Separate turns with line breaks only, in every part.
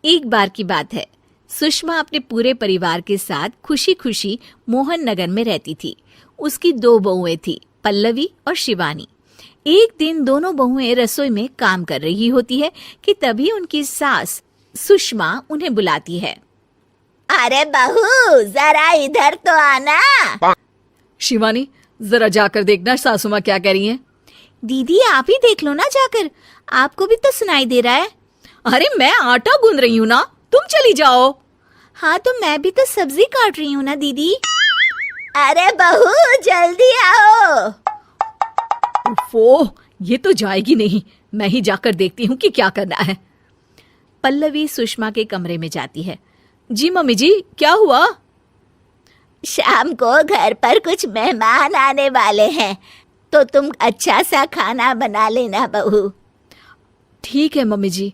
एक बार की बात है, सुषमा अपने पूरे परिवार के साथ खुशी खुशी मोहन नगर में रहती थी। उसकी 2 बहुएं थी, पल्लवी और शिवानी। एक दिन दोनों बहुएं रसोई में काम कर रही होती है कि तभी उनकी सास सुषमा उन्हें बुलाती है।
अरे बहू, जरा इधर तो आना।
शिवानी, जरा जाकर देखना सासू माँ क्या कह रही हैं।
दीदी आप ही देख लो ना जाकर, आपको भी तो सुनाई दे रहा है।
अरे मैं आटा गूंद रही हूँ ना, तुम चली जाओ।
हाँ तो मैं भी तो सब्जी काट रही हूँ ना दीदी।
अरे बहू, जल्दी आओ।
वो ये तो जाएगी नहीं, मैं ही जाकर देखती हूँ कि क्या करना है।
पल्लवी सुषमा के कमरे में जाती है।
जी मम्मी जी, क्या हुआ?
शाम को घर पर कुछ मेहमान आने वाले हैं, तो तुम अच्छा सा खाना बना लेना बहू।
ठीक है मम्मी जी,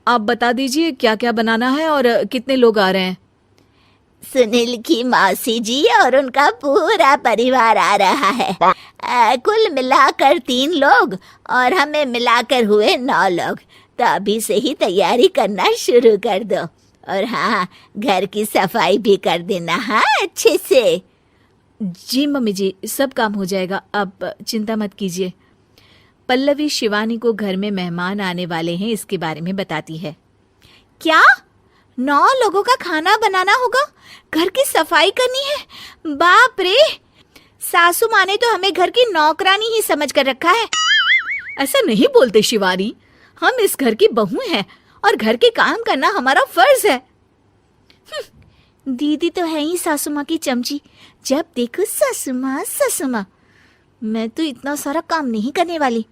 आप बता दीजिए क्या क्या बनाना है और कितने लोग आ रहे हैं।
सुनील की मौसी जी और उनका पूरा परिवार आ रहा है। कुल मिलाकर 3 लोग और हमें मिलाकर हुए 9 लोग। तो अभी से ही तैयारी करना शुरू कर दो। और हाँ, घर की सफाई भी कर देना, हाँ, अच्छे से।
जी मम्मी जी, सब काम हो जाएगा, आप चिंता मत कीजिए। पल्लवी शिवानी को घर में मेहमान आने वाले हैं इसके बारे में बताती है। क्या 9 लोगों का खाना बनाना होगा, घर की सफाई करनी है? बाप रे, सासू माँ ने तो हमें घर की नौकरानी ही समझ कर रखा है।
ऐसा नहीं बोलते शिवानी, हम इस घर की बहू हैं और घर के काम करना हमारा फर्ज है।
दीदी तो है ही सासू माँ की चमची, जब देखो सासू माँ सासू माँ। मैं तो इतना सारा काम नहीं करने वाली।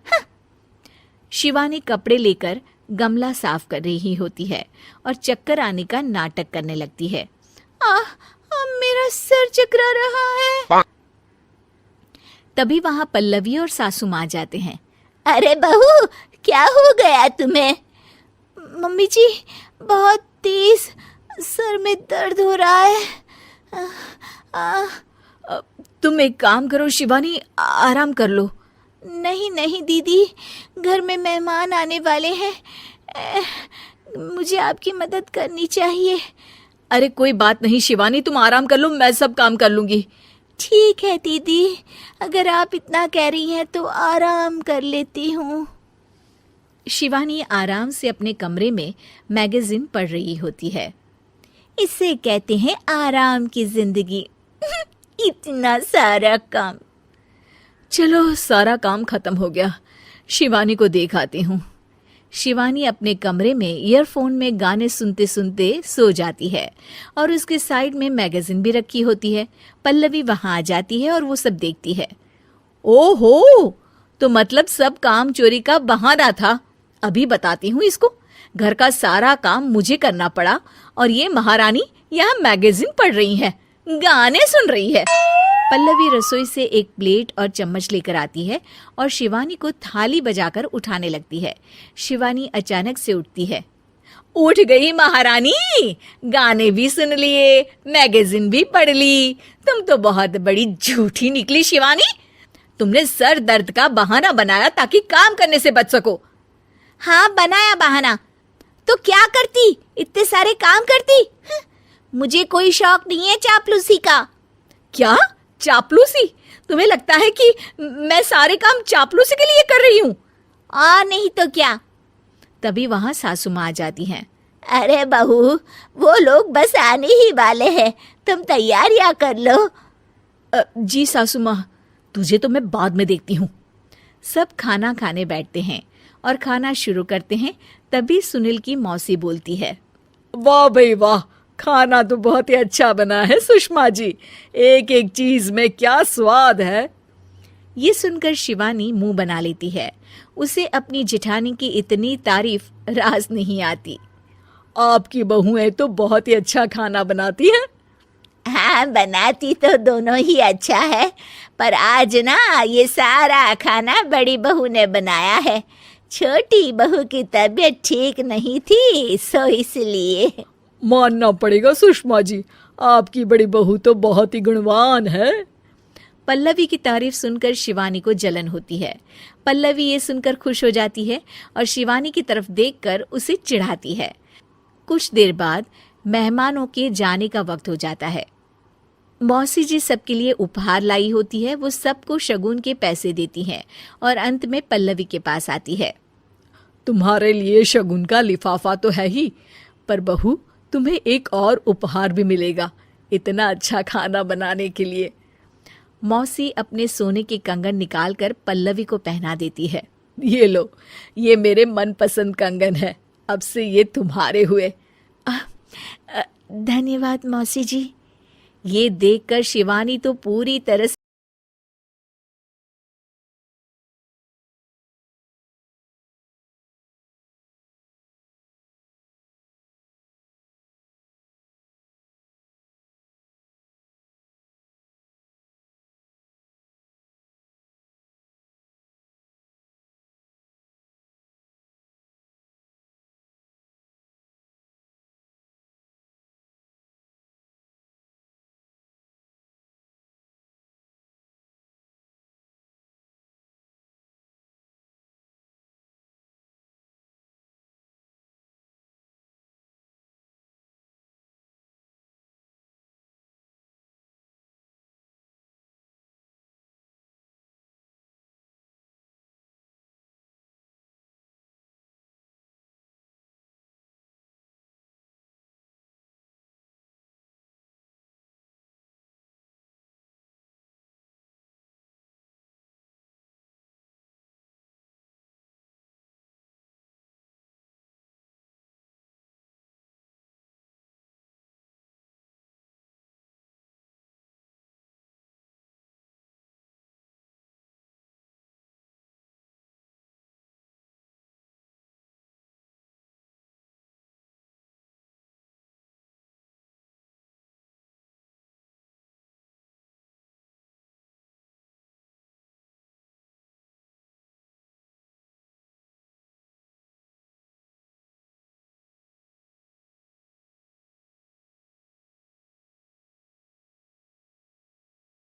शिवानी कपड़े लेकर गमला साफ कर रही होती है और चक्कर आने का नाटक करने लगती है। मेरा सर चकरा रहा है। तभी वहां पल्लवी और सासू माँ जाते हैं।
अरे बहू, क्या हो गया तुम्हें?
मम्मी जी, बहुत तेज सर में दर्द हो रहा है।
तुम एक काम करो शिवानी, आराम कर लो।
नहीं नहीं दीदी, घर में मेहमान आने वाले हैं, मुझे आपकी मदद करनी चाहिए।
अरे कोई बात नहीं शिवानी, तुम आराम कर लो, मैं सब काम कर लूंगी।
ठीक है दीदी, अगर आप इतना कह रही हैं तो आराम कर लेती हूँ। शिवानी आराम से अपने कमरे में मैगजीन पढ़ रही होती है। इसे कहते हैं आराम की जिंदगी। इतना सारा काम।
चलो सारा काम खत्म हो गया, शिवानी को देख आती हूँ।
शिवानी अपने कमरे में ईयरफोन में गाने सुनते सुनते सो जाती है और उसके साइड में मैगजीन भी रखी होती है। पल्लवी वहां आ जाती है और वो सब देखती है।
ओहो, तो मतलब सब काम चोरी का बहाना था। अभी बताती हूँ इसको। घर का सारा काम मुझे करना पड़ा और ये महारानी यहाँ मैगजीन पढ़ रही है, गाने सुन रही है।
पल्लवी रसोई से एक प्लेट और चम्मच लेकर आती है और शिवानी को थाली बजाकर उठाने लगती है। शिवानी अचानक से उठती है।
उठ गई महारानी, गाने भी सुन लिए, मैगजीन भी पढ़ ली। तुम तो बहुत बड़ी झूठी निकली शिवानी। तुमने सर दर्द का बहाना बनाया ताकि काम करने से बच सको।
हाँ, बनाया बहाना, तो क्या करती, इतने सारे काम करती। मुझे कोई शौक नहीं है चापलूसी का।
क्या चापलूसी? तुम्हें लगता है कि मैं सारे काम चापलूसी के लिए कर रही हूँ?
और नहीं तो क्या। तभी वहां सासू माँ आ जाती हैं।
अरे बहू, वो लोग बस आने ही वाले हैं, तुम तैयारियां कर लो।
जी सासू माँ, तुझे तो मैं बाद में देखती हूँ।
सब खाना खाने बैठते हैं और खाना शुरू करते हैं। तभी सुनील की मौसी बोलती है।
वाह भाई वाह, खाना तो बहुत ही अच्छा बना है सुषमा जी, एक एक चीज में क्या स्वाद है।
ये सुनकर शिवानी मुंह बना लेती है। उसे अपनी जेठानी की इतनी तारीफ रास नहीं आती।
आपकी बहुएं तो बहुत ही अच्छा खाना बनाती हैं।
हाँ, बनाती तो दोनों ही अच्छा है, पर आज ना ये सारा खाना बड़ी बहू ने बनाया है। छोटी बहू की तबीयत ठीक नहीं थी, सो इसलिए।
मानना पड़ेगा सुषमा जी, आपकी बड़ी बहू तो बहुत ही गुणवान है।
पल्लवी की तारीफ सुनकर शिवानी को जलन होती है। पल्लवी ये सुनकर खुश हो जाती है और शिवानी की तरफ देखकर उसे चिढ़ाती है। कुछ देर बाद मेहमानों के जाने का वक्त हो जाता है। मौसी जी सबके लिए उपहार लाई होती है। वो सबको शगुन के पैसे देती हैं और अंत में पल्लवी के पास आती है।
तुम्हारे लिए शगुन का लिफाफा तो है ही, पर बहू तुम्हें एक और उपहार भी मिलेगा इतना अच्छा खाना बनाने के लिए।
मौसी अपने सोने के कंगन निकालकर पल्लवी को पहना देती है।
ये लो, ये मेरे मनपसंद कंगन है, अब से ये तुम्हारे हुए।
धन्यवाद मौसी जी। ये देखकर शिवानी तो पूरी तरह